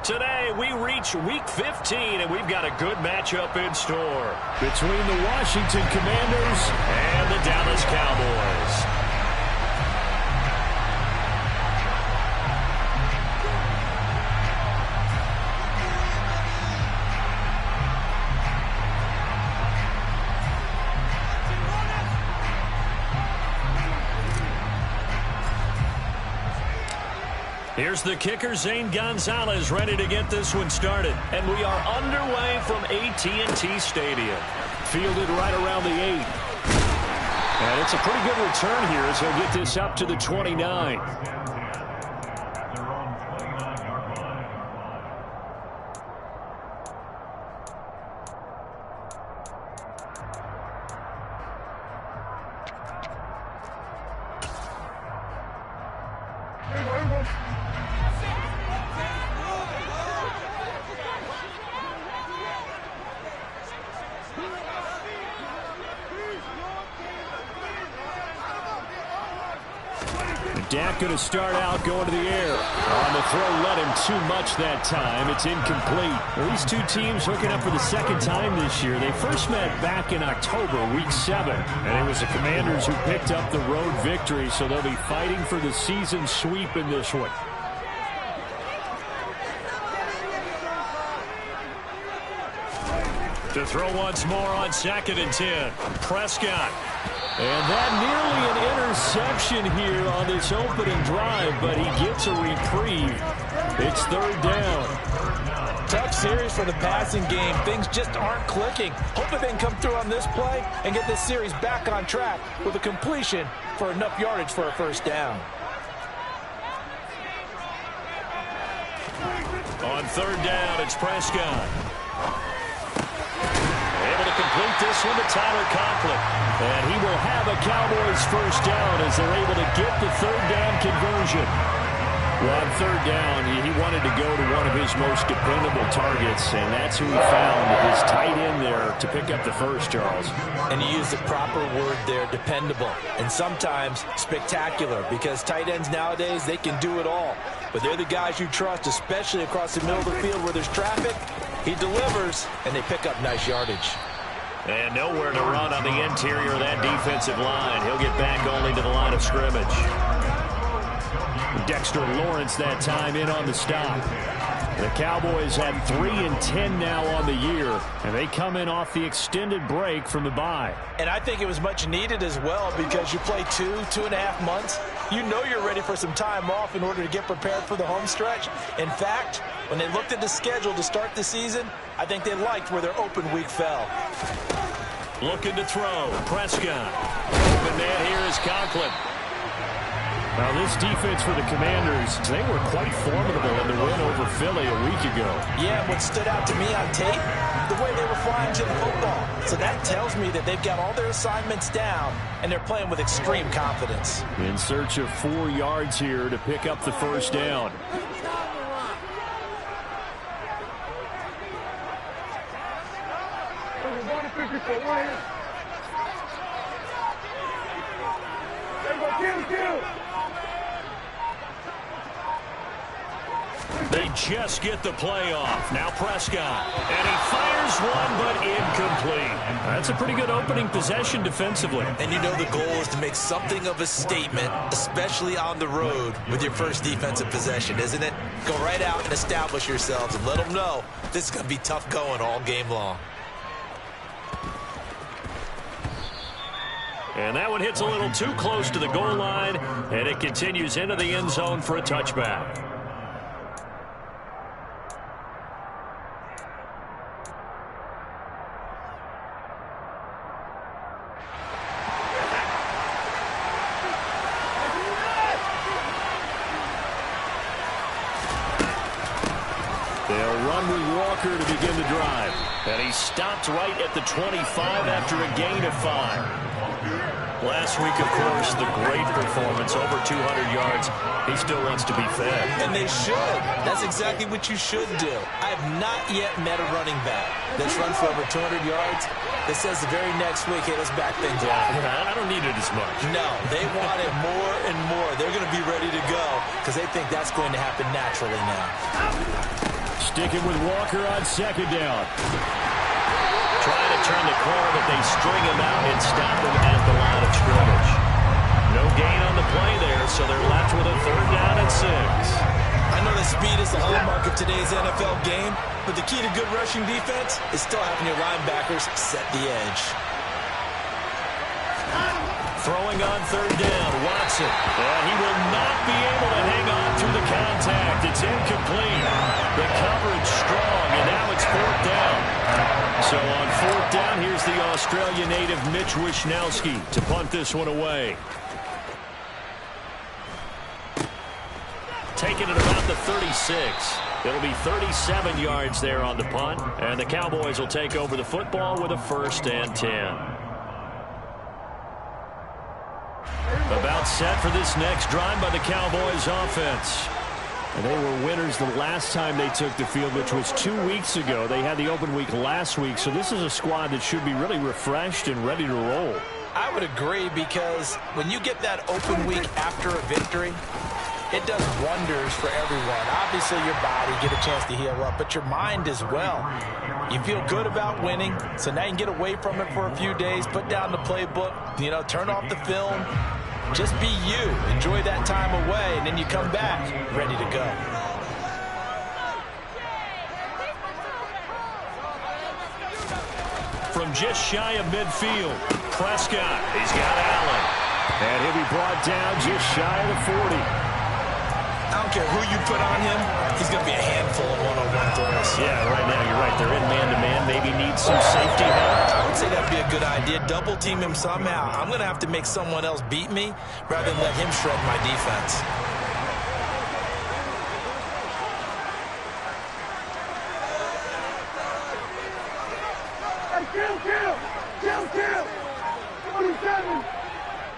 Today, we reach Week 15, and we've got a good matchup in store between the Washington Commanders and the Dallas Cowboys. Here's the kicker, Zane Gonzalez, ready to get this one started. And we are underway from AT&T Stadium. Fielded right around the 8. And it's a pretty good return here as he'll get this up to the 29. Dak going to start out going to the air. On the throw, led him too much that time. It's incomplete. Well, these two teams hooking up for the second time this year. They first met back in October, Week 7. And it was the Commanders who picked up the road victory, so they'll be fighting for the season sweep in this one. To throw once more on 2nd and 10. Prescott. And that nearly an interception here on this opening drive, but he gets a reprieve. It's 3rd down. Tough series for the passing game. Things just aren't clicking. Hoping they can come through on this play and get this series back on track with a completion for enough yardage for a 1st down. On 3rd down, it's Prescott. Able to complete this one to Tyler Conklin. And he will have a Cowboys 1st down as they're able to get the 3rd down conversion. Well, on 3rd down, he wanted to go to one of his most dependable targets, and that's who he found, his tight end there, to pick up the first, Charles. And you use the proper word there, dependable. And sometimes spectacular, because tight ends nowadays, they can do it all. But they're the guys you trust, especially across the middle of the field where there's traffic. He delivers, and they pick up nice yardage. And nowhere to run on the interior of that defensive line. He'll get back only to the line of scrimmage. Dexter Lawrence that time in on the stop. The Cowboys had 3-10 now on the year, and they come in off the extended break from the bye. And I think it was much needed as well, because you play 2.5 months. You know you're ready for some time off in order to get prepared for the home stretch. In fact, when they looked at the schedule to start the season, I think they liked where their open week fell. Looking to throw. Prescott. Open man here is Conklin. Now, this defense for the Commanders, they were quite formidable in the win over Philly a week ago. Yeah, what stood out to me on tape, the way they were flying to the football. So that tells me that they've got all their assignments down, and they're playing with extreme confidence. In search of 4 yards here to pick up the 1st down. They just get the play off. Now Prescott. And he fires one, but incomplete. That's a pretty good opening possession defensively. And you know the goal is to make something of a statement, especially on the road with your first defensive possession, isn't it? Go right out and establish yourselves and let them know this is going to be tough going all game long. And that one hits a little too close to the goal line, and it continues into the end zone for a touchback. They'll run with Walker to begin the drive. And he stopped right at the 25 after a gain of 5. Last week, of course, the great performance, over 200 yards. He still wants to be fed. And they should. That's exactly what you should do. I have not yet met a running back that's run for over 200 yards that says the very next week, hey, let's back things up. I don't need it as much. No, they want it more and more. They're going to be ready to go because they think that's going to happen naturally now. Sticking with Walker on second down. Trying to turn the corner, but they string him out and stop him at the line of scrimmage. No gain on the play there, so they're left with a 3rd down and 6. I know that speed is the hallmark of today's NFL game, but the key to good rushing defense is still having your linebackers set the edge. Throwing on 3rd down, Watson. And he will not be able to hang on through the contact. It's incomplete. The coverage strong, and now it's 4th down. So on 4th down, here's the Australia native Mitch Wishnowsky to punt this one away. Taking it about the 36. It'll be 37 yards there on the punt, and the Cowboys will take over the football with a 1st and 10. About set for this next drive by the Cowboys offense. And they were winners the last time they took the field, which was 2 weeks ago. They had the open week last week, so this is a squad that should be really refreshed and ready to roll. I would agree, because when you get that open week after a victory, it does wonders for everyone. Obviously, your body get a chance to heal up, but your mind as well. You feel good about winning, so now you can get away from it for a few days, put down the playbook, turn off the film. Just be you. Enjoy that time away, and then you come back ready to go. From just shy of midfield, Prescott. He's got Allen. And he'll be brought down just shy of the 40. I don't care who you put on him, he's going to be a handful of one-on-one throws. Yeah, right now you're right. They're in man-to-man. Maybe need some safety help. I would say that'd be a good idea. Double team him somehow. I'm going to have to make someone else beat me rather than let him shred my defense. Kill! 27!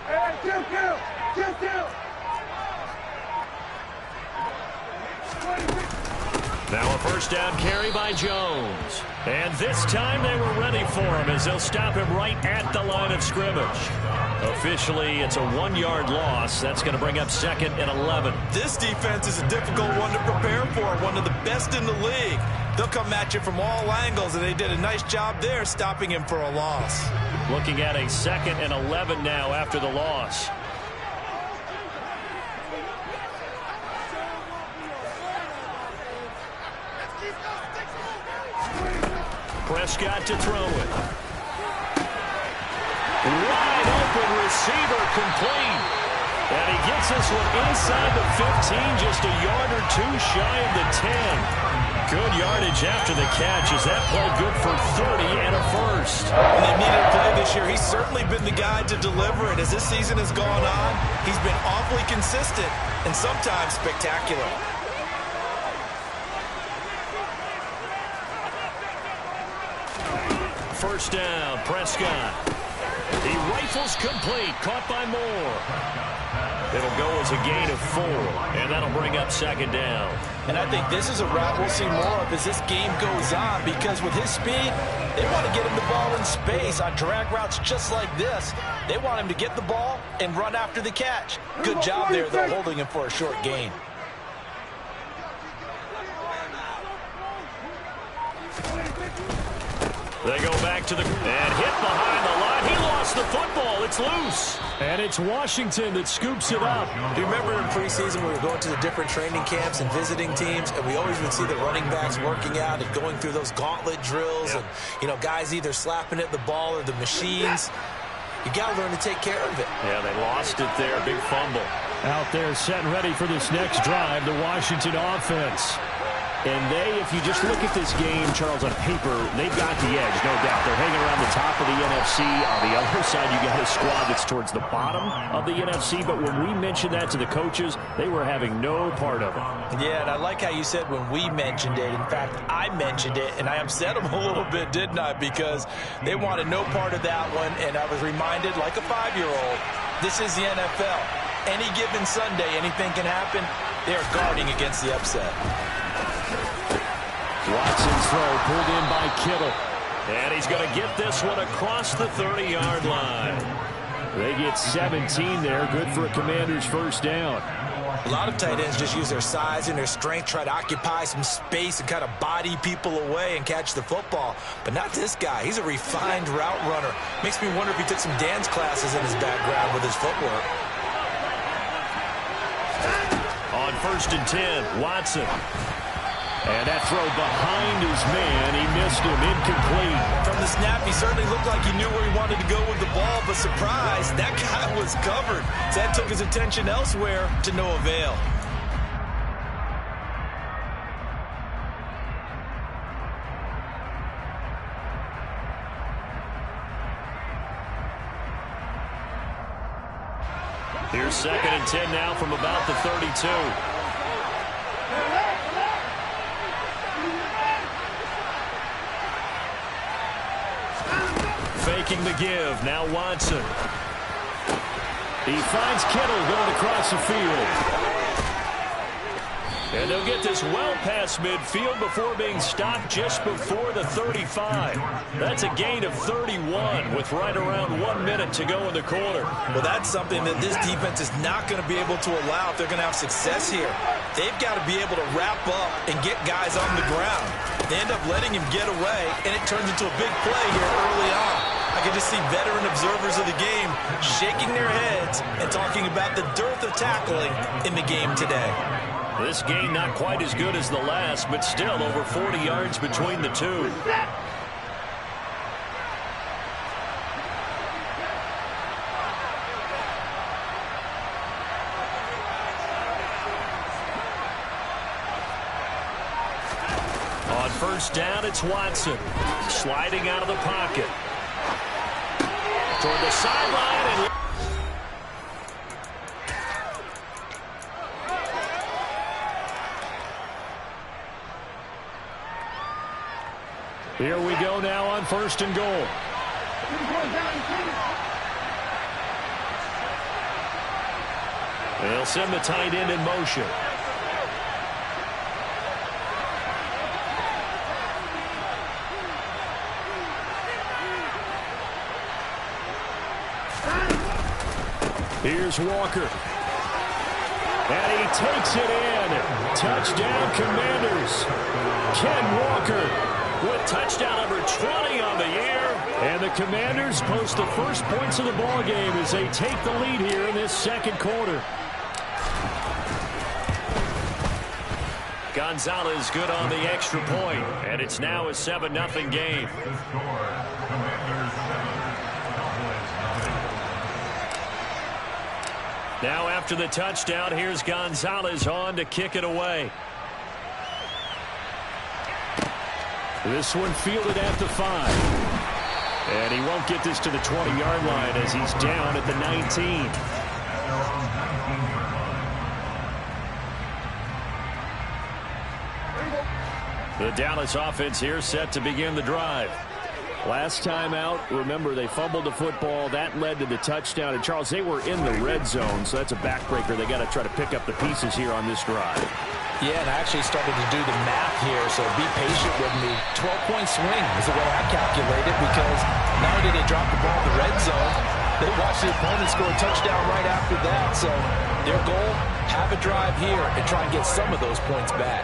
Hey, kill! Now a 1st down carry by Jones. And this time they were ready for him as they'll stop him right at the line of scrimmage. Officially, it's a 1-yard loss. That's going to bring up 2nd and 11. This defense is a difficult one to prepare for, one of the best in the league. They'll come at you from all angles, and they did a nice job there stopping him for a loss. Looking at a 2nd and 11 now after the loss. Prescott to throw it. Wide open receiver, complete. And he gets this one inside the 15, just a yard or 2 shy of the 10. Good yardage after the catch. Is that play good for 30 and a 1st? When they needed a play this year, he's certainly been the guy to deliver it. As this season has gone on, he's been awfully consistent and sometimes spectacular. First down, Prescott. He rifles complete, caught by Moore. It'll go as a gain of 4, and that'll bring up 2nd down. And I think this is a route we'll see more of as this game goes on, because with his speed, they want to get him the ball in space on drag routes just like this. They want him to get the ball and run after the catch. Good job there, though, holding him for a short gain. They go back to the... and hit behind the line. He lost the football. It's loose. And it's Washington that scoops it up. Do you remember in preseason we were going to the different training camps and visiting teams, and we always would see the running backs working out and going through those gauntlet drills, and, guys either slapping at the ball or the machines. You got to learn to take care of it. Yeah, they lost it there. Big fumble. Out there set and ready for this next drive, the Washington offense. And if you just look at this game, Charles, on paper, they've got the edge, no doubt. They're hanging around the top of the NFC. On the other side, you got a squad that's towards the bottom of the NFC. But when we mentioned that to the coaches, they were having no part of it. Yeah, and I like how you said when we mentioned it. In fact, I mentioned it, and I upset them a little bit, didn't I? Because they wanted no part of that one, and I was reminded, like a 5-year-old, this is the NFL. Any given Sunday, anything can happen. They're guarding against the upset. Watson's throw pulled in by Kittle. And he's going to get this one across the 30-yard line. They get 17 there. Good for a Commander's 1st down. A lot of tight ends just use their size and their strength, try to occupy some space and kind of body people away and catch the football. But not this guy. He's a refined route runner. Makes me wonder if he took some dance classes in his background with his footwork. On 1st and 10, Watson. And that throw behind his man. He missed him. Incomplete. From the snap, he certainly looked like he knew where he wanted to go with the ball, but surprise, that guy was covered. So that took his attention elsewhere to no avail. Here's 2nd and 10 now from about the 32. Faking the give. Now Watson. He finds Kittle going across the field. And they'll get this well past midfield before being stopped just before the 35. That's a gain of 31 with right around 1 minute to go in the quarter. Well, that's something that this defense is not going to be able to allow if they're going to have success here. They've got to be able to wrap up and get guys on the ground. They end up letting him get away, and it turns into a big play here early on. I can just see veteran observers of the game shaking their heads and talking about the dearth of tackling in the game today. This game not quite as good as the last, but still over 40 yards between the two. On 1st down, it's Watson. Sliding out of the pocket. Toward the sideline and... Here we go now on 1st and goal. They'll send the tight end in motion. Here's Walker. And he takes it in. Touchdown, Commanders. Ken Walker with touchdown number 20 on the year. And the Commanders post the first points of the ball game as they take the lead here in this 2nd quarter. Gonzalez good on the extra point, and it's now a 7-0 game. Now after the touchdown, here's Gonzalez on to kick it away. This one fielded at the 5. And he won't get this to the 20-yard line as he's down at the 19. The Dallas offense here set to begin the drive. Last time out, remember, they fumbled the football. That led to the touchdown. And, Charles, they were in the red zone, so that's a backbreaker. They got to try to pick up the pieces here on this drive. Yeah, and I actually started to do the math here, so be patient with me. 12-point swing is the way I calculated, because not only did they drop the ball in the red zone, they watched the opponent score a touchdown right after that. So their goal, have a drive here and try and get some of those points back.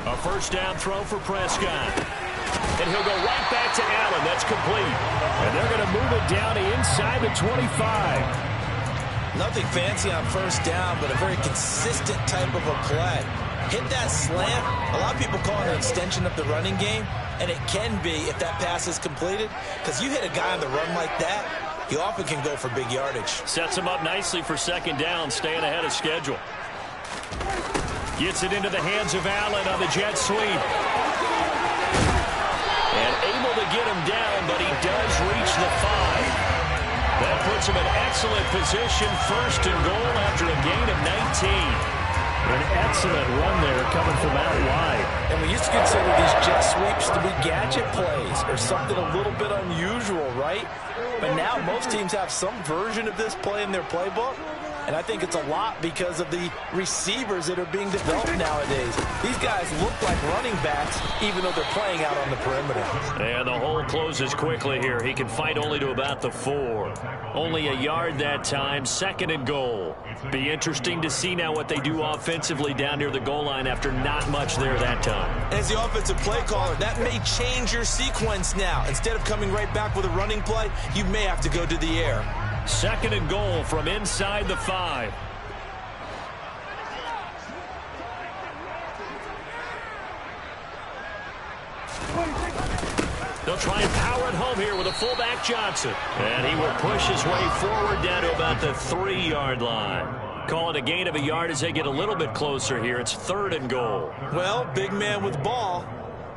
A 1st down throw for Prescott. And he'll go right back to Allen. That's complete. And they're going to move it down to inside the 25. Nothing fancy on 1st down, but a very consistent type of a play. Hit that slant. A lot of people call it an extension of the running game, and it can be if that pass is completed, because you hit a guy on the run like that, he often can go for big yardage. Sets him up nicely for 2nd down, staying ahead of schedule. Gets it into the hands of Allen on the jet sweep. And able to get him down, but he does reach the 5. That puts him in excellent position, 1st and goal after a gain of 19. An excellent run there coming from out wide. And we used to consider these jet sweeps to be gadget plays or something a little bit unusual, right? But now most teams have some version of this play in their playbook. And I think it's a lot because of the receivers that are being developed nowadays. These guys look like running backs, even though they're playing out on the perimeter. And the hole closes quickly here. He can fight only to about the 4. Only a yard that time, 2nd and goal. Be interesting to see now what they do offensively down near the goal line after not much there that time. As the offensive play caller, that may change your sequence now. Instead of coming right back with a running play, you may have to go to the air. 2nd and goal from inside the 5. They'll try and power it home here with a fullback Johnson. And he will push his way forward down to about the 3-yard line. Call it a gain of a yard as they get a little bit closer here. It's 3rd and goal. Well, big man with ball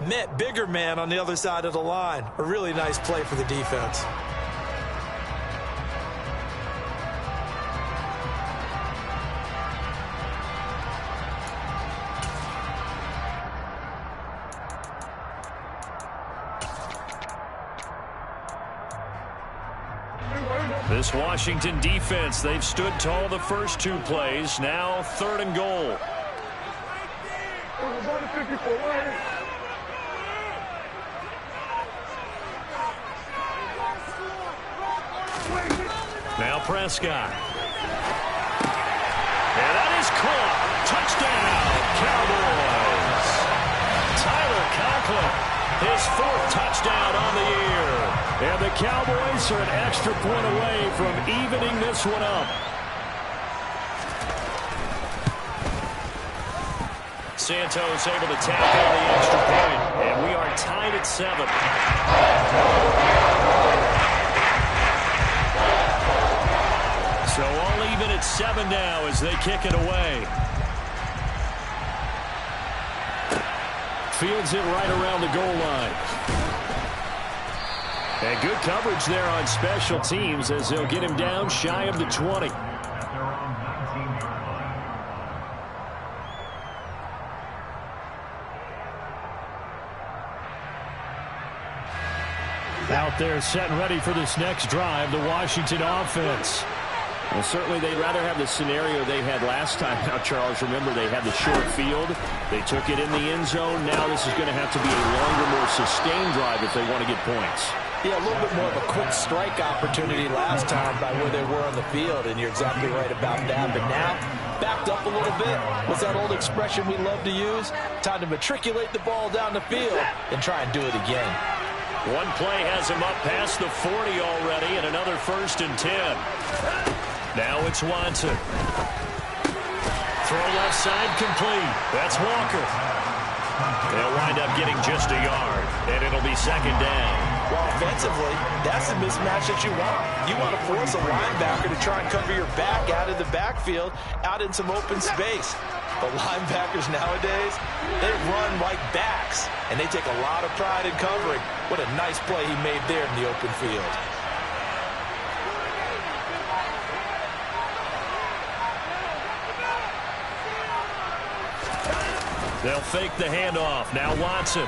met bigger man on the other side of the line. A really nice play for the defense. This Washington defense, they've stood tall the first 2 plays. Now 3rd and goal. Now Prescott. And that is caught. Touchdown, Cowboys. Tyler Conklin, his 4th touchdown on the year. And the Cowboys are an extra point away from evening this one up. Santos able to tap on the extra point, and we are tied at 7. So all even at 7 now as they kick it away. Fields it right around the goal line. And good coverage there on special teams as they'll get him down shy of the 20. Out there set and ready for this next drive, the Washington offense. Well, certainly they'd rather have the scenario they had last time. Now, Charles, remember they had the short field. They took it in the end zone. Now this is going to have to be a longer, more sustained drive if they want to get points. Yeah, a little bit more of a quick strike opportunity last time by where they were on the field, and you're exactly right about that. But now, backed up a little bit. What's that old expression we love to use? Time to matriculate the ball down the field and try and do it again. One play has him up past the 40 already, and another 1st and 10. Now it's Watson. Throw left side complete. That's Walker. They'll wind up getting just a yard, and it'll be 2nd down. Well, offensively, that's the mismatch that you want. You want to force a linebacker to try and cover your back out of the backfield, out in some open space. But linebackers nowadays, they run like backs, and they take a lot of pride in covering. What a nice play he made there in the open field. They'll fake the handoff. Now Watson.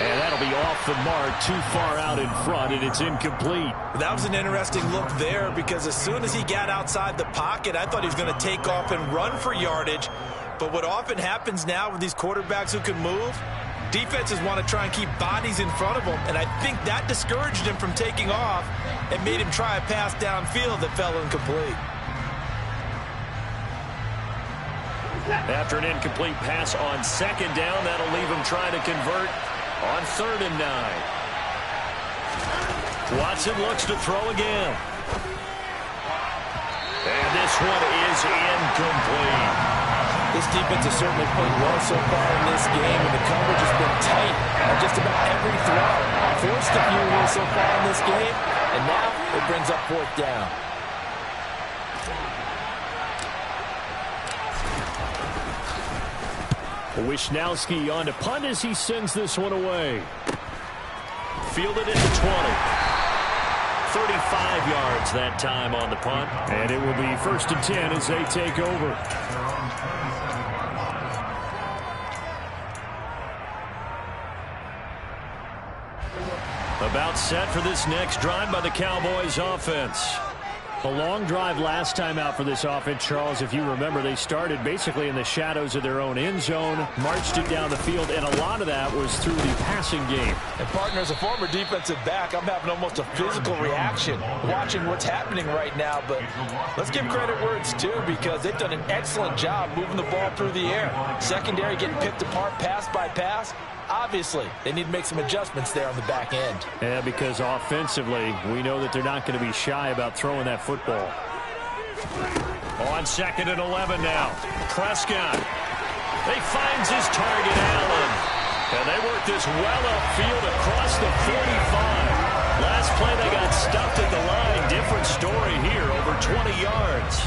And that'll be off the mark, too far out in front, and it's incomplete. That was an interesting look there because as soon as he got outside the pocket, I thought he was going to take off and run for yardage. But what often happens now with these quarterbacks who can move, defenses want to try and keep bodies in front of them, and I think that discouraged him from taking off and made him try a pass downfield that fell incomplete. After an incomplete pass on 2nd down, that'll leave him trying to convert on 3rd and 9. Watson looks to throw again. And this one is incomplete. This defense has certainly played well so far in this game, and the coverage has been tight on just about every throw. Forced a few here so far in this game, and now it brings up 4th down. Wisnowski on to punt as he sends this one away. Fielded at the 20. 35 yards that time on the punt. And it will be 1st and 10 as they take over. About set for this next drive by the Cowboys offense. A long drive last time out for this offense, Charles. If you remember, they started basically in the shadows of their own end zone, marched it down the field, and a lot of that was through the passing game. And partner, as a former defensive back, I'm having almost a physical reaction watching what's happening right now. But let's give credit where it's due, because they've done an excellent job moving the ball through the air. Secondary getting picked apart pass by pass. Obviously, they need to make some adjustments there on the back end. Yeah, because offensively, we know that they're not going to be shy about throwing that football. On 2nd and 11 now. Prescott. He finds his target, Allen. And they work this well upfield across the 45. Last play, they got stuffed at the line. Different story here, over 20 yards.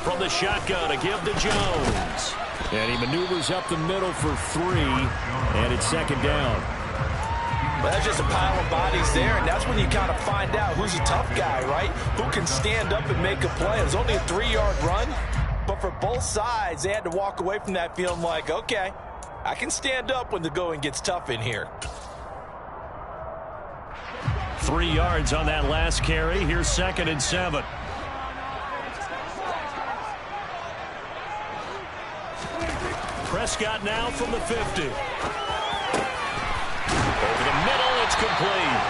From the shotgun, a give to Jones. And he maneuvers up the middle for 3, and it's 2nd down. Well, that's just a pile of bodies there, and that's when you kind of find out who's a tough guy, right? Who can stand up and make a play. It was only a 3-yard run, but for both sides, they had to walk away from that feeling like, okay, I can stand up when the going gets tough in here. 3 yards on that last carry. Here's 2nd and 7. Prescott now from the 50. Over the middle, it's complete.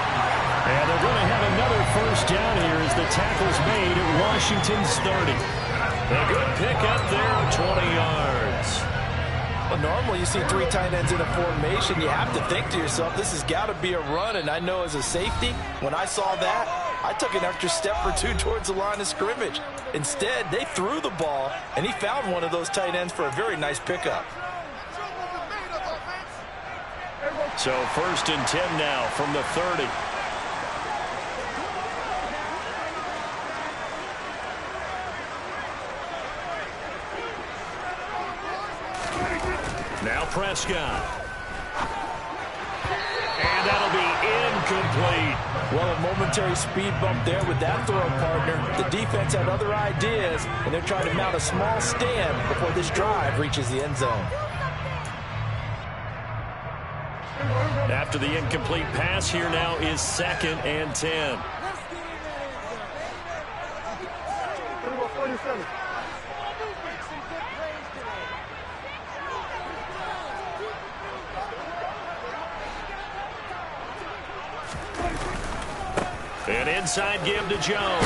And they're going to have another first down here as the tackle's made at Washington's 30. A good pickup there, 20 yards. Well, normally you see 3 tight ends in a formation. You have to think to yourself, this has got to be a run. And I know as a safety, when I saw that, I took an extra step or 2 towards the line of scrimmage. Instead, they threw the ball, and he found one of those tight ends for a very nice pickup. So 1st and 10 now from the 30. Now Prescott. And that'll be incomplete. Well, a momentary speed bump there with that throw, partner. The defense had other ideas, and they're trying to mount a small stand before this drive reaches the end zone. After the incomplete pass, here now is 2nd and 10. An inside give to Jones.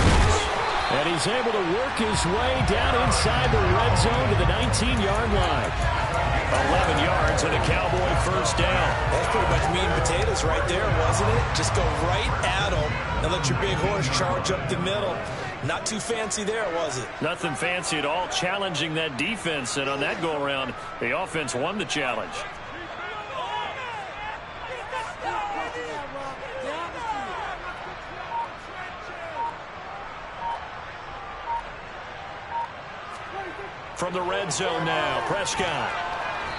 And he's able to work his way down inside the red zone to the 19-yard line. 11 yards and a Cowboy first down. That's pretty much meat and potatoes right there, wasn't it? Just go right at them and let your big horse charge up the middle. Not too fancy there, was it? Nothing fancy at all, challenging that defense. And on that go-around, the offense won the challenge. From the red zone now, Prescott.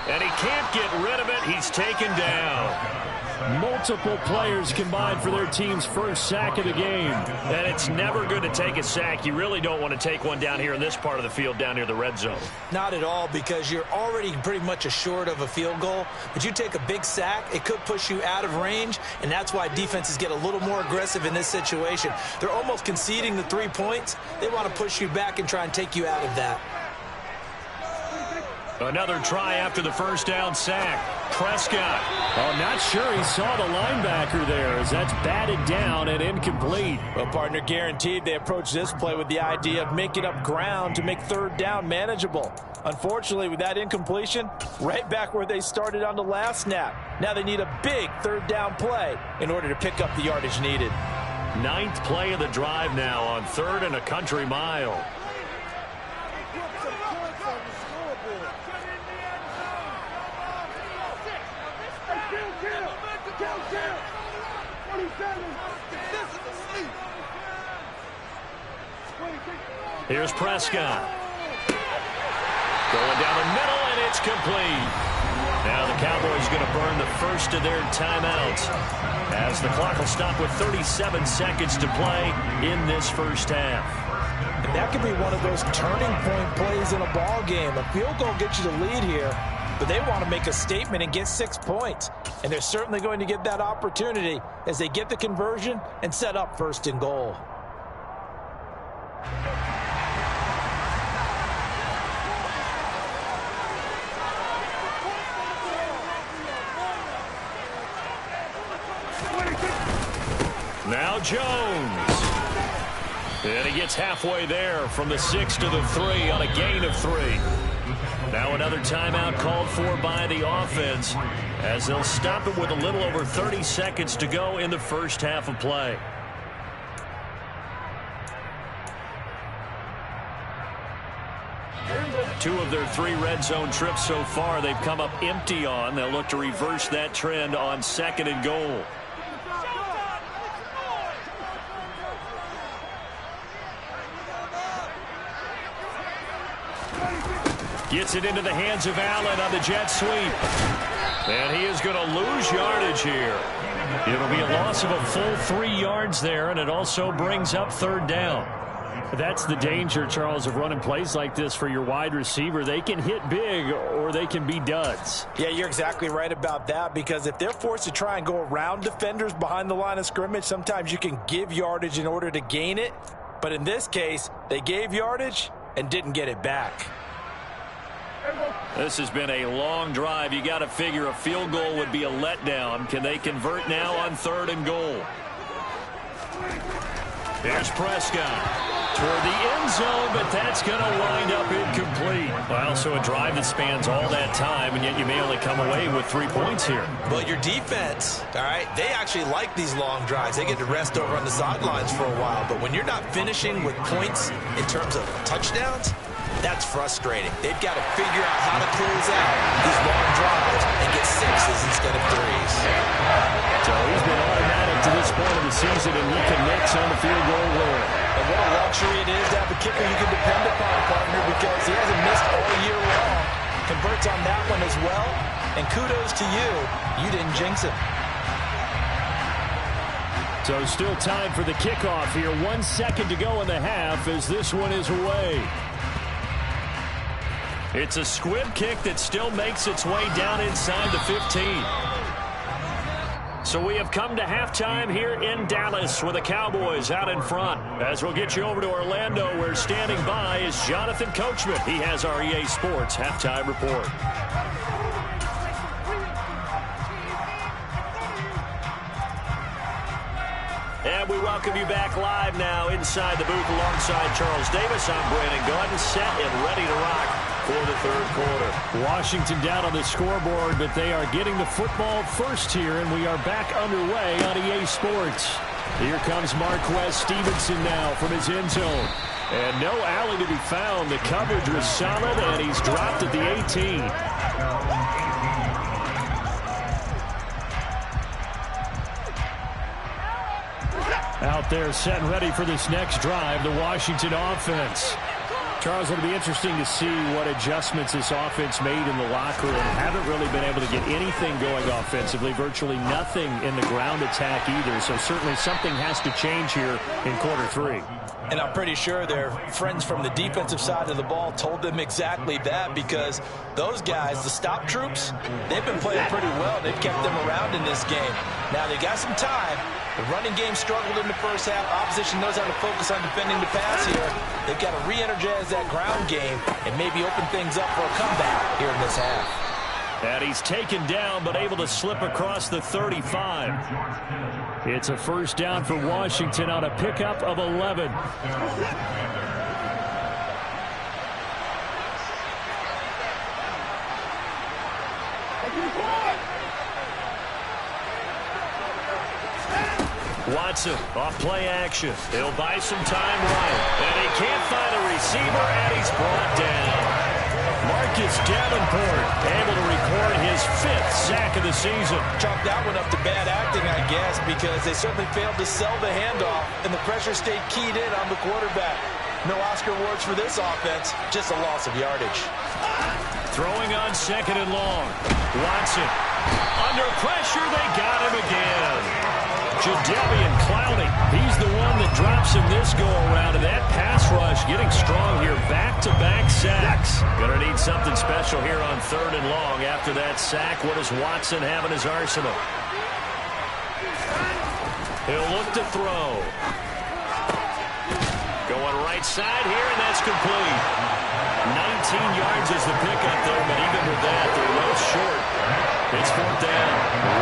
And he can't get rid of it. He's taken down. Multiple players combined for their team's first sack of the game. And it's never good to take a sack. You really don't want to take one down here in this part of the field, down near the red zone. Not at all, because you're already pretty much assured of a field goal. But you take a big sack, it could push you out of range, and that's why defenses get a little more aggressive in this situation. They're almost conceding the 3 points. They want to push you back and try and take you out of that. Another try after the first down sack. Prescott. Oh, not sure he saw the linebacker there, as that's batted down and incomplete. Well, partner, guaranteed they approach this play with the idea of making up ground to make 3rd down manageable. Unfortunately, with that incompletion, right back where they started on the last snap. Now they need a big 3rd down play in order to pick up the yardage needed. 9th play of the drive now on 3rd and a country mile. Here's Prescott. Going down the middle, and it's complete. Now the Cowboys are going to burn the first of their timeouts as the clock will stop with 37 seconds to play in this first half. And that could be one of those turning point plays in a ball game. A field goal gets you the lead here, but they want to make a statement and get 6 points. And they're certainly going to get that opportunity as they get the conversion and set up first and goal. Now Jones. And he gets halfway there from the 6 to the 3 on a gain of 3. Now another timeout called for by the offense as they'll stop it with a little over 30 seconds to go in the first half of play. Two of their 3 red zone trips so far they've come up empty on. They'll look to reverse that trend on 2nd and goal. Gets it into the hands of Allen on the jet sweep. And he is going to lose yardage here. It'll be a loss of a full 3 yards there, and it also brings up 3rd down. That's the danger, Charles, of running plays like this for your wide receiver. They can hit big or they can be duds. Yeah, you're exactly right about that, because if they're forced to try and go around defenders behind the line of scrimmage, sometimes you can give yardage in order to gain it. But in this case, they gave yardage and didn't get it back. This has been a long drive. You got to figure a field goal would be a letdown. Can they convert now on 3rd and goal? There's Prescott toward the end zone, but that's going to wind up incomplete. Well, so a drive that spans all that time, and yet you may only come away with 3 points here. Well, your defense, all right, they actually like these long drives. They get to rest over on the sidelines for a while, but when you're not finishing with points in terms of touchdowns, that's frustrating. They've got to figure out how to close out these long drives and get 6s instead of 3s. So he's been automatic to this point of the season, and he connects on the field goal line. And what a luxury it is to have a kicker you can depend upon, partner, because he hasn't missed all year long. Converts on that one as well. And kudos to you. You didn't jinx him. So still time for the kickoff here. 1 second to go in the half as this one is away. It's a squib kick that still makes its way down inside the 15. So we have come to halftime here in Dallas with the Cowboys out in front. As we'll get you over to Orlando, where standing by is Jonathan Coachman. He has our EA Sports halftime report. And we welcome you back live now inside the booth alongside Charles Davis. I'm Brandon Gaudin, set and ready to rock for the 3rd quarter. Washington down on the scoreboard, but they are getting the football first here, and we are back underway on EA Sports. Here comes Marquez Stevenson now from his end zone. And no alley to be found. The coverage was solid, and he's dropped at the 18. Out there set and ready for this next drive, the Washington offense. Charles, it'll be interesting to see what adjustments this offense made in the locker room. Haven't really been able to get anything going offensively, virtually nothing in the ground attack either. So certainly something has to change here in quarter 3. And I'm pretty sure their friends from the defensive side of the ball told them exactly that, because those guys, the stop troops, they've been playing pretty well. They've kept them around in this game. Now they got some time. The running game struggled in the first half. Opposition knows how to focus on defending the pass here. They've got to re-energize that ground game and maybe open things up for a comeback here in this half. And he's taken down, but able to slip across the 35. It's a first down for Washington on a pickup of 11. Watson off play action. He'll buy some time right. And he can't find a receiver, and he's brought down. Marcus Davenport able to record his 5th sack of the season. Chalk that one up to bad acting, I guess, because they certainly failed to sell the handoff, and the pressure stayed keyed in on the quarterback. No Oscar awards for this offense, just a loss of yardage. Throwing on 2nd and long. Watson. Under pressure, they got him again. Jadeveon Clowney, he's the one that drops him this go-around. And that pass rush getting strong here. Back-to-back sacks. Gonna need something special here on 3rd and long. After that sack, what does Watson have in his arsenal? He'll look to throw. Going right side here, and that's complete. 19 yards is the pickup there, but even with that, they're well short. It's 4th down.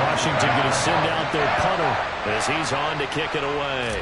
Washington going to send out their punter as he's on to kick it away.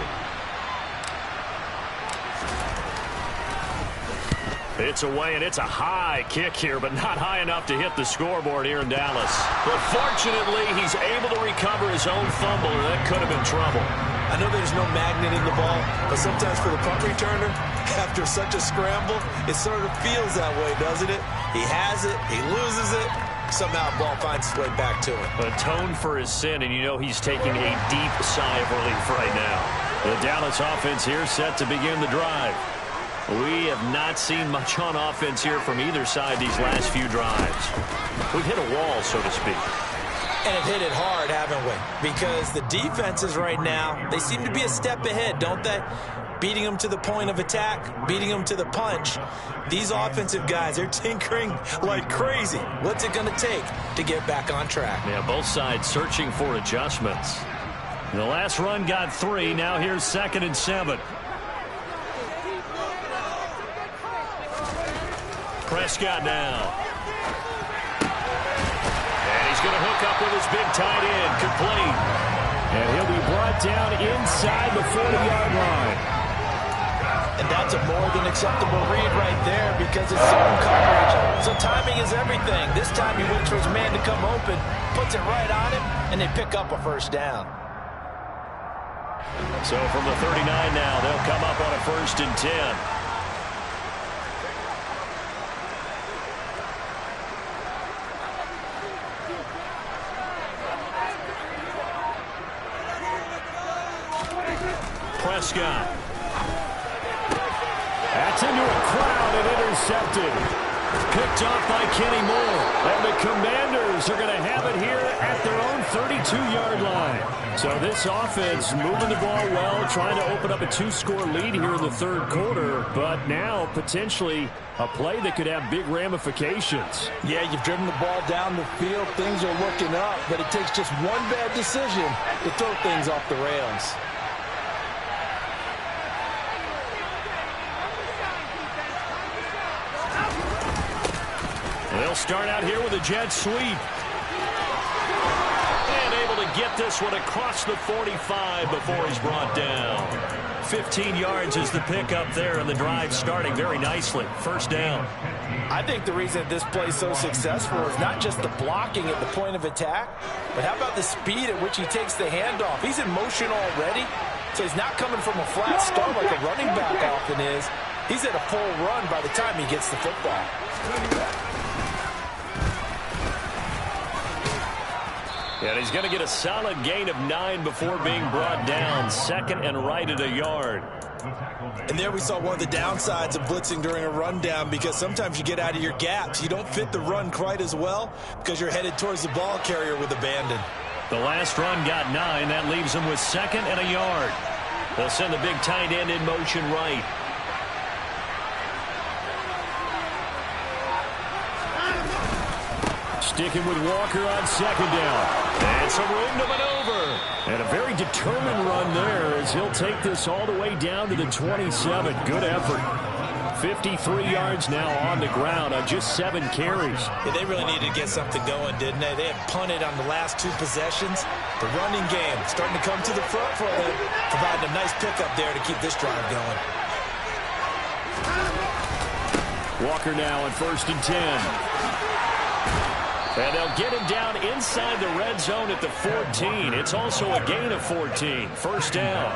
It's away, and it's a high kick here, but not high enough to hit the scoreboard here in Dallas. But fortunately, he's able to recover his own fumble, and that could have been trouble. I know there's no magnet in the ball, but sometimes for the punt returner, after such a scramble, it sort of feels that way, doesn't it? He has it, he loses it, somehow the ball finds its way back to him. Atone for his sin, and you know he's taking a deep sigh of relief right now. The Dallas offense here set to begin the drive. We have not seen much on offense here from either side these last few drives. We've hit a wall, so to speak. And have hit it hard, haven't we? Because the defenses right now, they seem to be a step ahead, don't they? Beating them to the point of attack, beating them to the punch. These offensive guys, they're tinkering like crazy. What's it going to take to get back on track? Yeah, both sides searching for adjustments. The last run got 3. Now here's 2nd and 7. Prescott now. And he's going to hook up with his big tight end, complete. And he'll be brought down inside the 40-yard line. And that's a more than acceptable read right there because it's zone coverage. So timing is everything. This time he waits for his man to come open, puts it right on him, and they pick up a 1st down. So from the 39 now, they'll come up on a 1st and 10. Prescott. That's into a crowd and intercepted. Picked off by Kenny Moore. And the Commanders are going to have it here at their own 32-yard line. So this offense moving the ball well, trying to open up a 2-score lead here in the 3rd quarter. But now potentially a play that could have big ramifications. Yeah, you've driven the ball down the field. Things are looking up. But it takes just one bad decision to throw things off the rails. They'll start out here with a jet sweep. And able to get this one across the 45 before he's brought down. 15 yards is the pickup there, and the drive starting very nicely. 1st down. I think the reason this play is so successful is not just the blocking at the point of attack, but how about the speed at which he takes the handoff? He's in motion already, so he's not coming from a flat start like a running back often is. He's at a full run by the time he gets the football. And he's going to get a solid gain of 9 before being brought down. 2nd and right at a yard. And there we saw one of the downsides of blitzing during a rundown, because sometimes you get out of your gaps. You don't fit the run quite as well because you're headed towards the ball carrier with abandon. The last run got 9. That leaves him with 2nd and a yard. They'll send the big tight end in motion right. Sticking with Walker on 2nd down. And some room to maneuver. And a very determined run there as he'll take this all the way down to the 27. Good effort. 53 yards now on the ground on just 7 carries. Yeah, they really needed to get something going, didn't they? They had punted on the last 2 possessions. The running game starting to come to the front for them, providing a nice pickup there to keep this drive going. Walker now on 1st and 10. And they'll get him down inside the red zone at the 14. It's also a gain of 14. 1st down.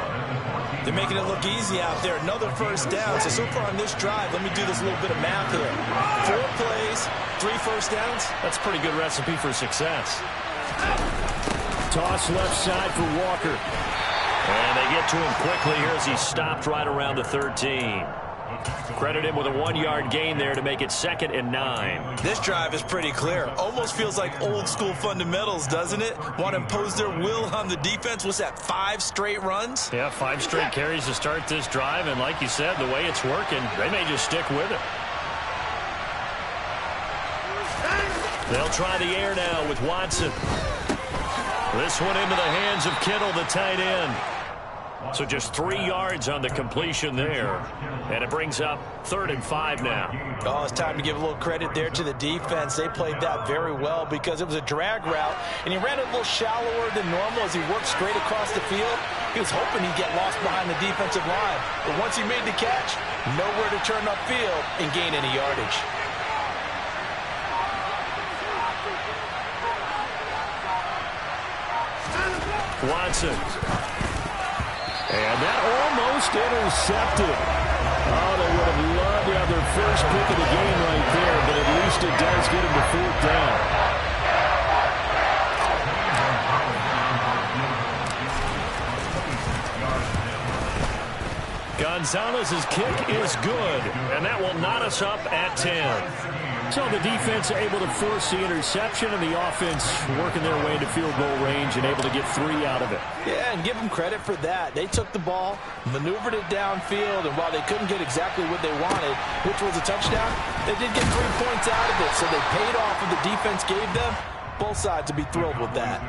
They're making it look easy out there. Another 1st down. So far on this drive, let me do this little bit of math here. 4 plays, 3 1st downs. That's a pretty good recipe for success. Toss left side for Walker. And they get to him quickly here as he's stopped right around the 13. Credit him with a 1-yard gain there to make it 2nd and 9. This drive is pretty clear. Almost feels like old school fundamentals, doesn't it? Want to impose their will on the defense. What's that, 5 straight runs? Yeah, 5 straight carries to start this drive. And like you said, the way it's working, they may just stick with it. They'll try the air now with Watson. This one into the hands of Kittle, the tight end. So just 3 yards on the completion there. And it brings up 3rd and 5 now. Oh, it's time to give a little credit there to the defense. They played that very well because it was a drag route, and he ran it a little shallower than normal as he worked straight across the field. He was hoping he'd get lost behind the defensive line. But once he made the catch, nowhere to turn upfield and gain any yardage. Watson. And that almost intercepted. Oh, they would have loved to have their first pick of the game right there, but at least it does get them to 4th down. Gonzalez's kick is good, and that will knot us up at 10. So the defense able to force the interception, and the offense working their way into field goal range and able to get 3 out of it. Yeah, and give them credit for that. They took the ball, maneuvered it downfield, and while they couldn't get exactly what they wanted, which was a touchdown, they did get 3 points out of it, so they paid off what the defense gave them. Both sides to be thrilled with that.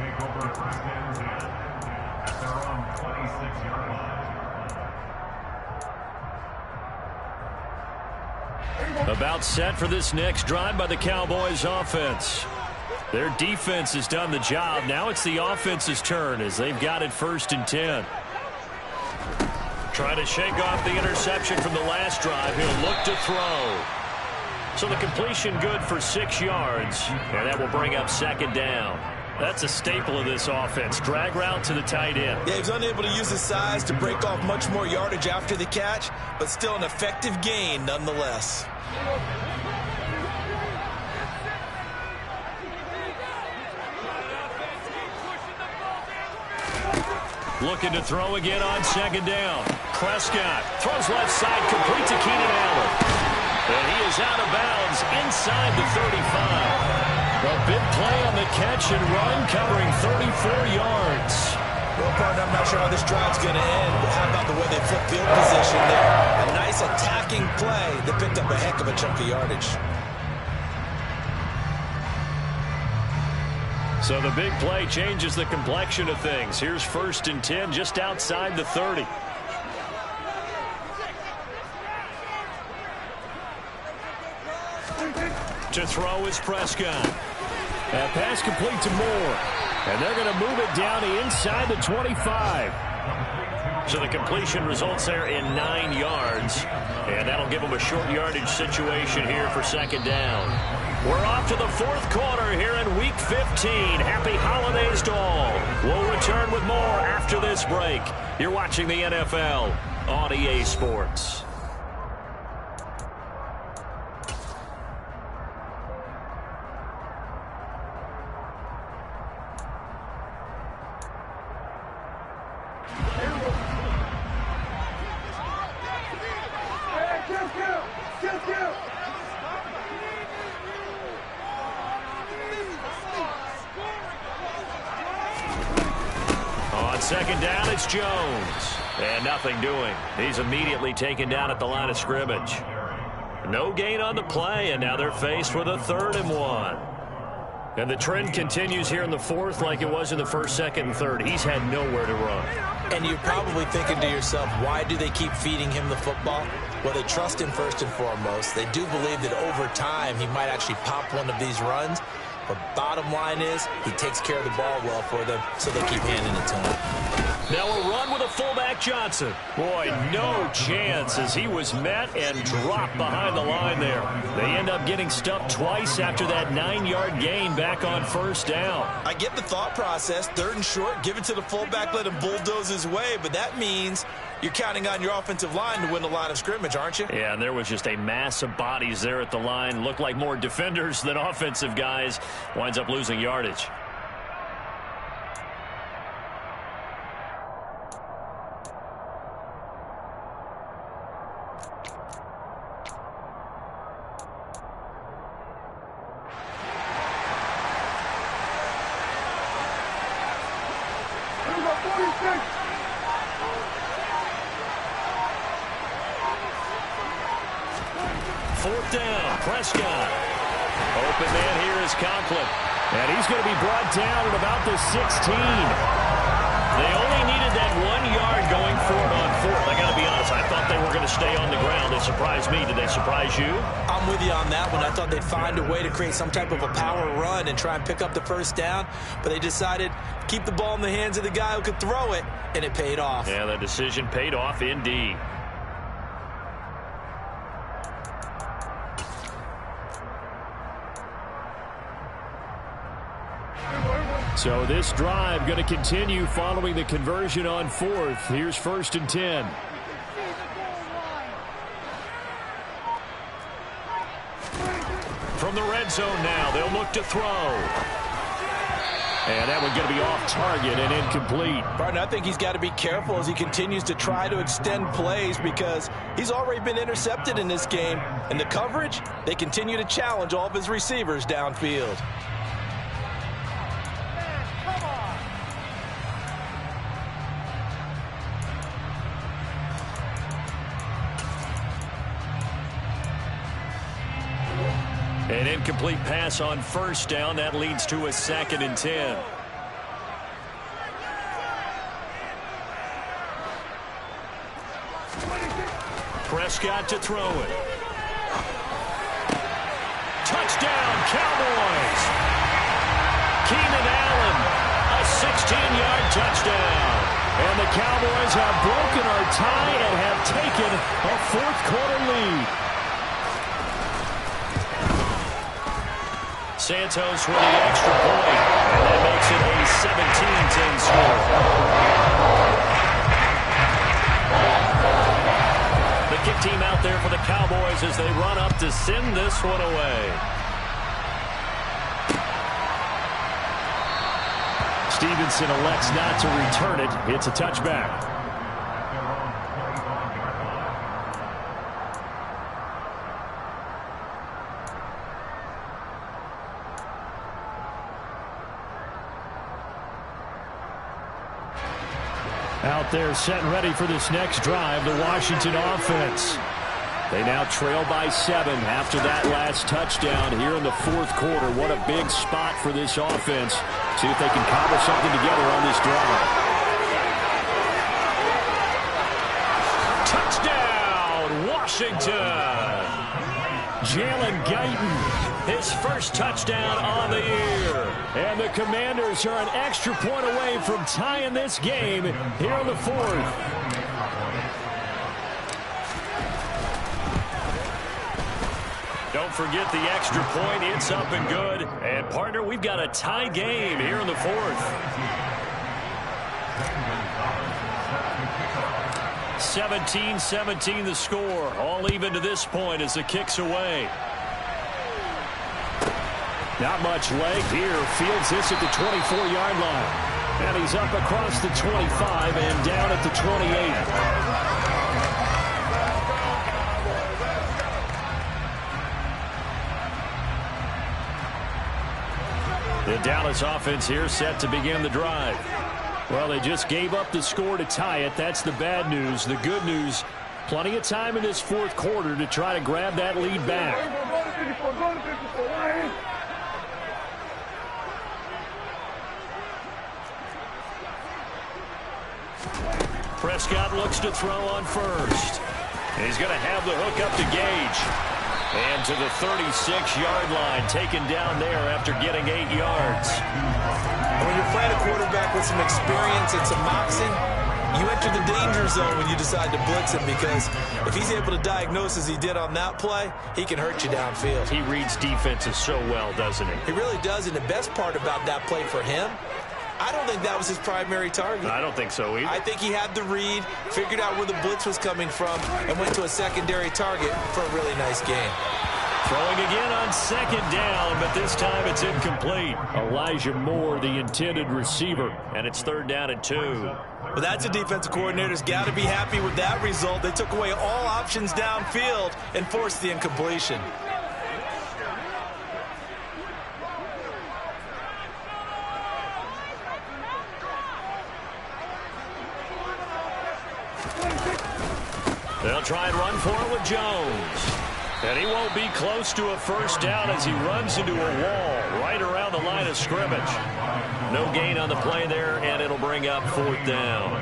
About set for this next drive by the Cowboys offense. Their defense has done the job. Now it's the offense's turn as they've got it 1st and 10. Trying to shake off the interception from the last drive. He'll look to throw. So the completion good for 6 yards, and that will bring up 2nd down. That's a staple of this offense. Drag route to the tight end. Yeah, he was unable to use his size to break off much more yardage after the catch, but still an effective gain nonetheless. Looking to throw again on 2nd down. Prescott throws left side, complete to Keenan Allen. And he is out of bounds inside the 35. A big play on the catch and run, covering 34 yards. Well, partner, I'm not sure how this drive's going to end, but how about the way they flip field position there? A nice attacking play that picked up a heck of a chunk of yardage. So the big play changes the complexion of things. Here's 1st and 10 just outside the 30. To throw is Prescott. That pass complete to Moore. And they're going to move it down to inside the 25. So the completion results there in 9 yards. And that'll give them a short yardage situation here for 2nd down. We're off to the 4th quarter here in Week 15. Happy holidays to all. We'll return with more after this break. You're watching the NFL on EA Sports. On 2nd down, it's Jones. And nothing doing. He's immediately taken down at the line of scrimmage. No gain on the play, and now they're faced with a 3rd and 1. And the trend continues here in the 4th like it was in the 1st, 2nd, and 3rd. He's had nowhere to run. And you're probably thinking to yourself, why do they keep feeding him the football? Well, they trust him first and foremost. They do believe that over time he might actually pop one of these runs. But bottom line is, he takes care of the ball well for them, so they keep handing it to him. Now a run with a fullback Johnson. Boy, no chance as he was met and dropped behind the line there. They end up getting stuffed twice after that 9-yard gain back on 1st down. I get the thought process. 3rd and short, give it to the fullback, let him bulldoze his way. But that means you're counting on your offensive line to win the line of scrimmage, aren't you? Yeah, and there was just a mass of bodies there at the line. Looked like more defenders than offensive guys. Winds up losing yardage. fourth down. Prescott. Open man here is Conklin. And he's going to be brought down at about the 16. They only needed that 1 yard going for it on fourth. I got to be honest, I thought they were going to stay on the ground. They surprised me. Did they surprise you? I'm with you on that one. I thought they'd find a way to create some type of a power run and try and pick up the first down, but they decided to keep the ball in the hands of the guy who could throw it, and it paid off. Yeah, that decision paid off indeed. So this drive going to continue following the conversion on fourth. Here's 1st and 10. From the red zone now, they'll look to throw. And that one going to be off target and incomplete. Partner, I think he's got to be careful as he continues to try to extend plays because he's already been intercepted in this game. And the coverage, they continue to challenge all of his receivers downfield. An incomplete pass on first down. That leads to a 2nd and 10. Prescott to throw it. Touchdown, Cowboys. Keenan Allen, a 16-yard touchdown. And the Cowboys have broken our tie and have taken a fourth-quarter lead. Santos with the extra point, and that makes it a 17-10 score. The kick team out there for the Cowboys as they run up to send this one away. Stevenson elects not to return it. It's a touchback. Out there set and ready for this next drive, the Washington offense. They now trail by 7 after that last touchdown here in the fourth quarter. What a big spot for this offense. See if they can cobble something together on this drive. Touchdown, Washington! Jalen Guyton, his first touchdown on the year. And the Commanders are an extra point away from tying this game here in the fourth. Don't forget the extra point. It's up and good. And, partner, we've got a tie game here in the fourth. 17-17 the score. All even to this point as the kick's away. Not much leg here. Fields this at the 24-yard line. And he's up across the 25 and down at the 28. The Dallas offense here set to begin the drive. Well, they just gave up the score to tie it. That's the bad news. The good news, plenty of time in this fourth quarter to try to grab that lead back. Prescott looks to throw on first. He's going to have the hook up to Gage. And to the 36-yard line, taken down there after getting 8 yards. When you're playing a quarterback with some experience and some moxie, you enter the danger zone when you decide to blitz him, because if he's able to diagnose as he did on that play, he can hurt you downfield. He reads defenses so well, doesn't he? He really does, and the best part about that play for him, I don't think that was his primary target. I don't think so either. I think he had the read, figured out where the blitz was coming from, and went to a secondary target for a really nice game. Throwing again on second down, but this time it's incomplete. Elijah Moore, the intended receiver, and it's 3rd down and 2. Well, that's a defensive coordinator's got to be happy with that result. They took away all options downfield and forced the incompletion. They'll try and run for it with Jones. And he won't be close to a first down as he runs into a wall right around the line of scrimmage. No gain on the play there, and it'll bring up 4th down.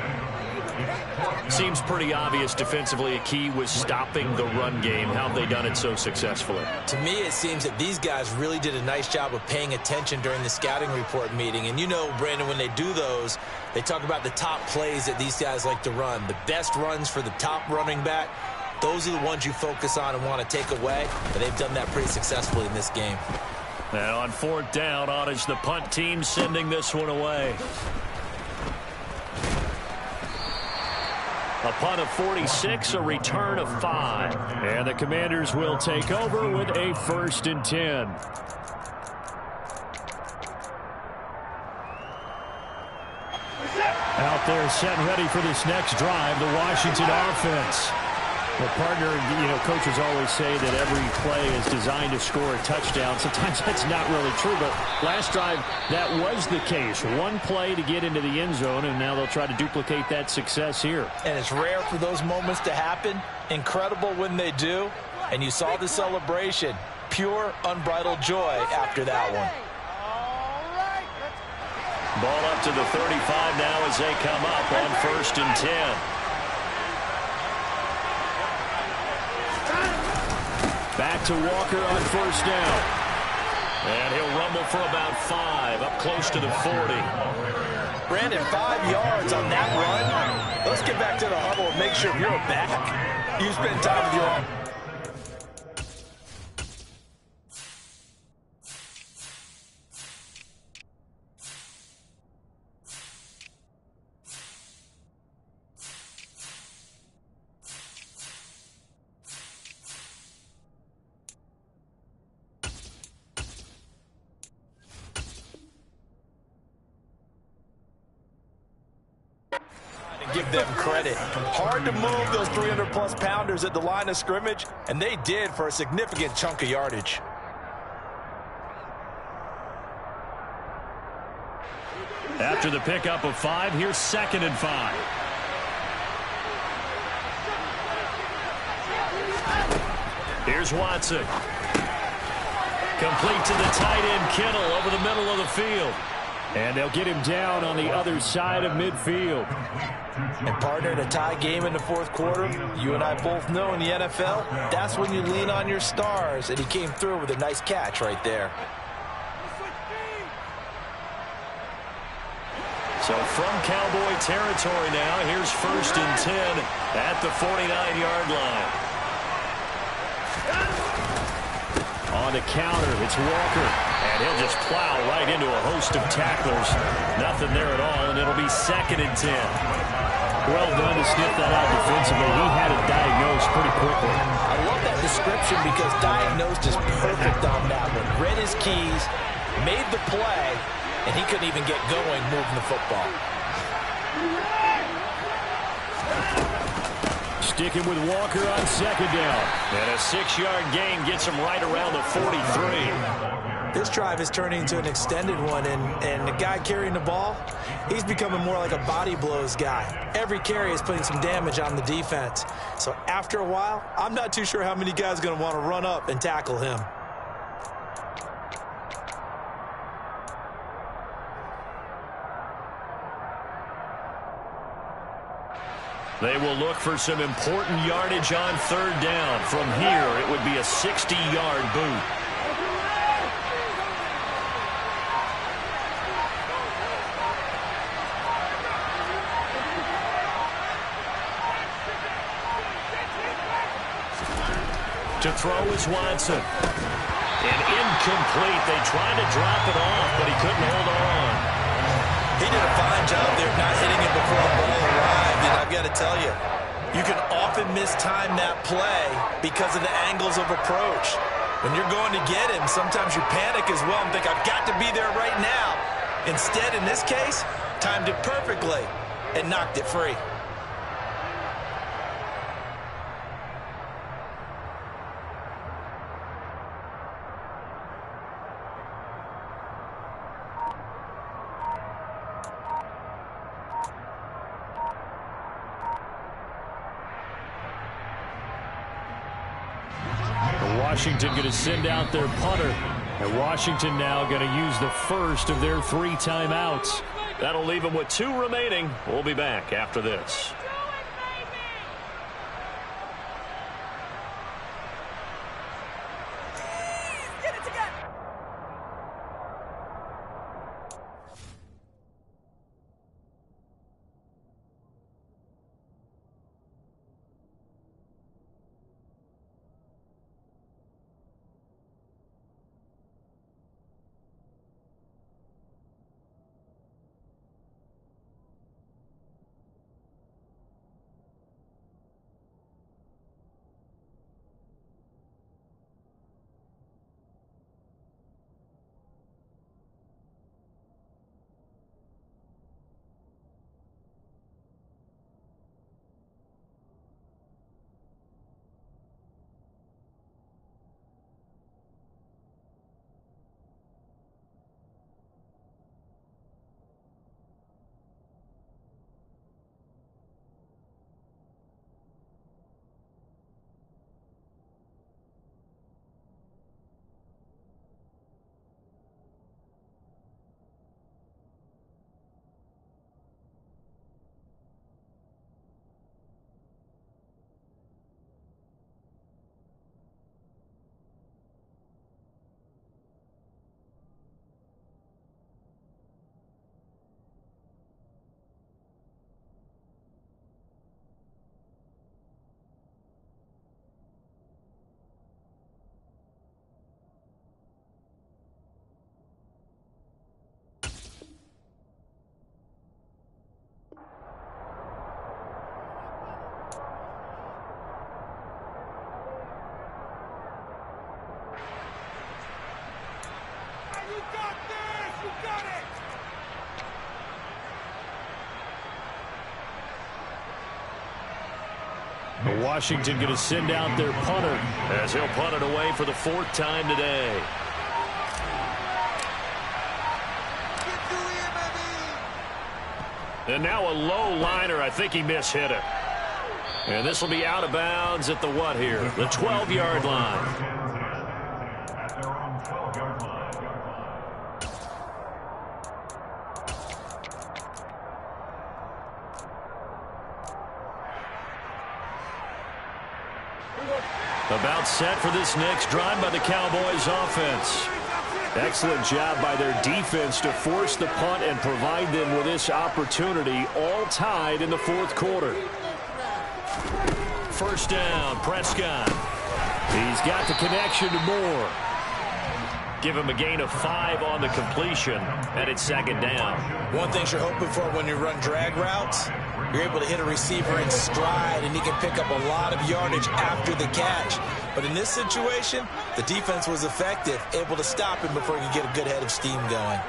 Seems pretty obvious defensively a key was stopping the run game. How have they done it so successfully? To me, it seems that these guys really did a nice job of paying attention during the scouting report meeting. And you know, Brandon, when they do those, they talk about the top plays that these guys like to run. The best runs for the top running back, those are the ones you focus on and want to take away. But they've done that pretty successfully in this game. And on 4th down, on is the punt team sending this one away. A punt of 46, a return of 5. And the Commanders will take over with a 1st and 10. Out there set and ready for this next drive, the Washington offense. Well, partner, you know, coaches always say that every play is designed to score a touchdown. Sometimes that's not really true, but last drive, that was the case. One play to get into the end zone, and now they'll try to duplicate that success here. And it's rare for those moments to happen. Incredible when they do. And you saw the celebration. Pure, unbridled joy after that one. Ball up to the 35 now as they come up on 1st and 10. Back to Walker on 1st down. And he'll rumble for about 5, up close to the 40. Brandon, 5 yards on that run. Let's get back to the huddle and make sure you're back. You spend time with your... Give them credit. Hard to move those 300-plus pounders at the line of scrimmage, and they did for a significant chunk of yardage. After the pickup of 5, here's 2nd and 5. Here's Watson. Complete to the tight end, Kittle, over the middle of the field. And they'll get him down on the other side of midfield. And partner, in a tie game in the 4th quarter, you and I both know in the NFL, that's when you lean on your stars, and he came through with a nice catch right there. So from Cowboy territory now, here's 1st and 10 at the 49-yard line. On the counter, it's Walker. And he'll just plow right into a host of tacklers. Nothing there at all, and it'll be 2nd and 10. Well done to sniff that out defensively. He had it diagnosed pretty quickly. I love that description because diagnosed is perfect on that one. Read his keys, made the play, and he couldn't even get going moving the football. Sticking with Walker on 2nd down. And a 6-yard gain gets him right around the 43. This drive is turning into an extended one, and the guy carrying the ball, he's becoming more like a body blows guy. Every carry is putting some damage on the defense. So after a while, I'm not too sure how many guys are going to want to run up and tackle him. They will look for some important yardage on 3rd down. From here, it would be a 60-yard boot. To throw is Watson. And incomplete. They tried to drop it off, but he couldn't hold on. He did a fine job there not hitting it before the ball arrived, and I've got to tell you, you can often mistime that play because of the angles of approach. When you're going to get him, sometimes you panic as well and think, I've got to be there right now. Instead, in this case, timed it perfectly and knocked it free. Washington going to send out their punter. And Washington now going to use the first of their 3 timeouts. That'll leave them with 2 remaining. We'll be back after this. Washington going to send out their punter as he'll punt it away for the 4th time today. And now a low liner. I think he mishit it. And this will be out of bounds at the what here? The 12-yard line. About set for this next drive by the Cowboys offense. Excellent job by their defense to force the punt and provide them with this opportunity, all tied in the 4th quarter. First down, Prescott. He's got the connection to Moore. Give him a gain of 5 on the completion, and it's 2nd down. One thing you're hoping for when you run drag routes, you're able to hit a receiver in stride, and he can pick up a lot of yardage after the catch. But in this situation, the defense was effective, able to stop him before he could get a good head of steam going.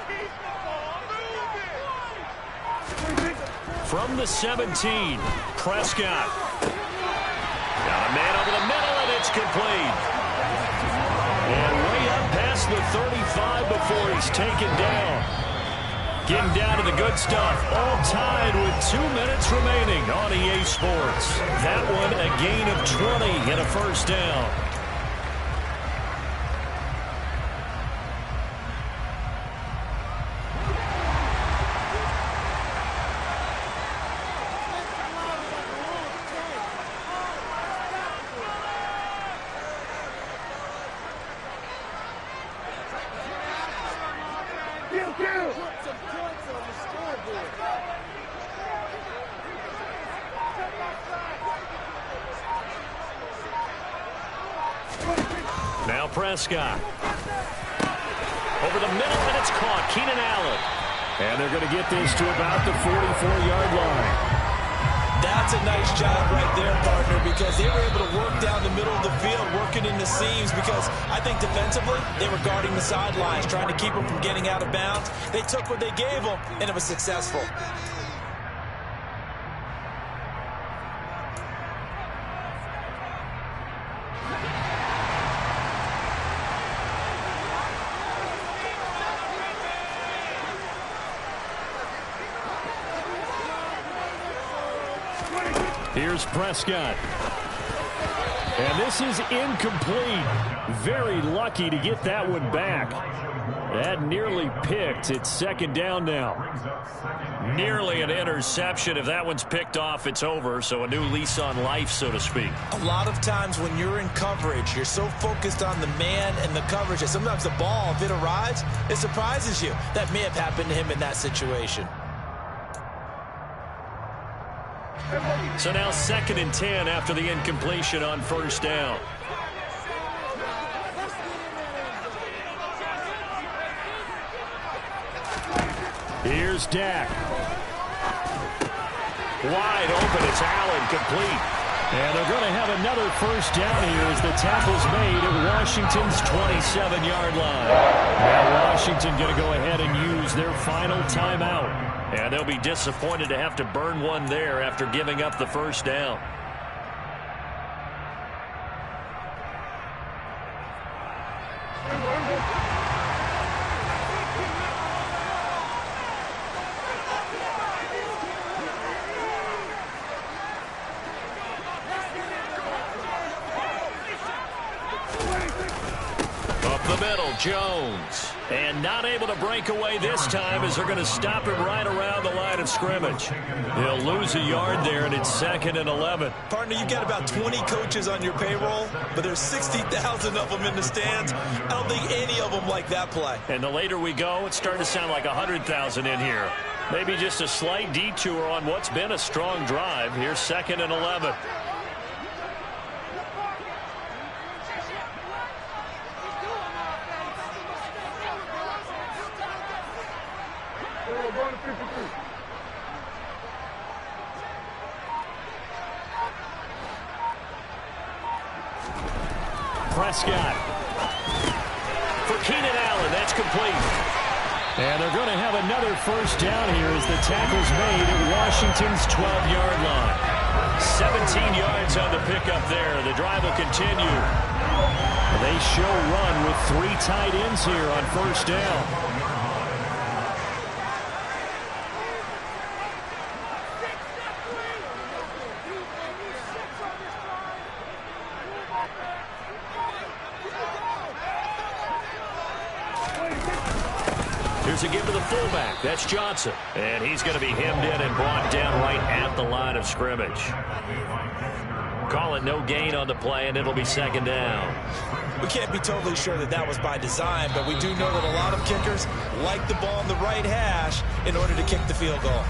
From the 17, Prescott. Got a man over the middle, and it's complete. And way up past the 35 before he's taken down. Getting down to the good stuff, all tied with 2 minutes remaining on EA Sports. That one a gain of 20 and a first down. Now Prescott. Over the middle, and it's caught. Keenan Allen. And they're going to get this to about the 44-yard line. That's a nice job right there, partner, because they were able to work down the middle of the field, working in the seams, because I think defensively they were guarding the sidelines, trying to keep them from getting out of bounds. They took what they gave them, and it was successful. Here's Prescott. And this is incomplete. Very lucky to get that one back. That nearly picked. It's second down now. Nearly an interception. If that one's picked off, it's over. So a new lease on life, so to speak. A lot of times when you're in coverage, you're so focused on the man and the coverage that sometimes the ball, if it arrives, it surprises you. That may have happened to him in that situation. So now 2nd and 10 after the incompletion on first down. Here's Dak. Wide open. It's Allen, complete. And they're going to have another first down here as the tackle's made at Washington's 27-yard line. Now Washington going to go ahead and use their final timeout. And they'll be disappointed to have to burn one there after giving up the first down. Jones. And not able to break away this time as they're going to stop him right around the line of scrimmage. He'll lose a yard there, and it's 2nd and 11. Partner, you've got about 20 coaches on your payroll, but there's 60,000 of them in the stands. I don't think any of them like that play. And the later we go, it's starting to sound like 100,000 in here. Maybe just a slight detour on what's been a strong drive. Here's 2nd and 11. Prescott. For Keenan Allen, that's complete. And they're going to have another first down here as the tackle's made at Washington's 12-yard line. 17 yards on the pickup there. The drive will continue. They show run with 3 tight ends here on first down. Here's a give to the fullback. That's Johnson. And he's going to be hemmed in and brought down right at the line of scrimmage. Call it no gain on the play, and it'll be 2nd down. We can't be totally sure that that was by design, but we do know that a lot of kickers like the ball in the right hash in order to kick the field goal.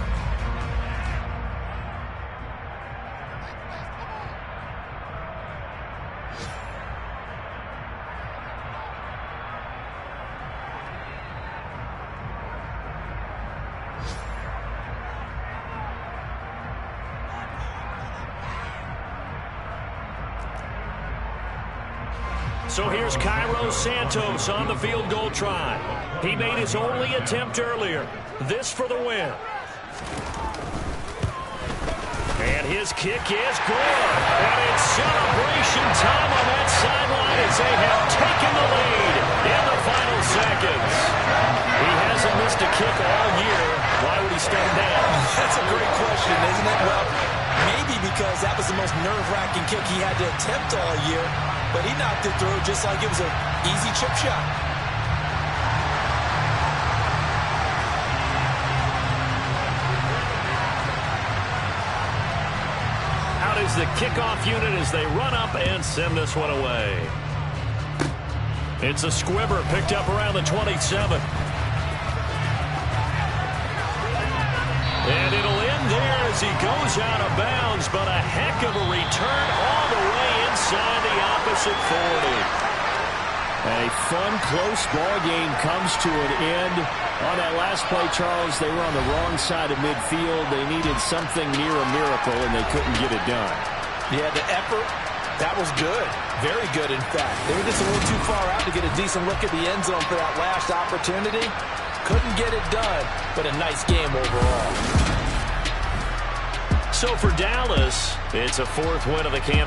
So here's Cairo Santos on the field goal try. He made his only attempt earlier. This for the win. And his kick is good. And it's celebration time on that sideline as they have taken the lead in the final seconds. He hasn't missed a kick all year. Why would he start down? That's a great question, isn't it? Well, maybe because that was the most nerve-wracking kick he had to attempt all year. But he knocked it through just like it was an easy chip shot. Out is the kickoff unit as they run up and send this one away. It's a squibber picked up around the 27. And it'll end there as he goes out of bounds, but a heck of a return all the way inside the opposite 40. A fun, close ball game comes to an end. On that last play, Charles, they were on the wrong side of midfield. They needed something near a miracle, and they couldn't get it done. Yeah, the effort, that was good. Very good, in fact. They were just a little too far out to get a decent look at the end zone for that last opportunity. Couldn't get it done, but a nice game overall. So for Dallas, it's a 4th win of the campaign.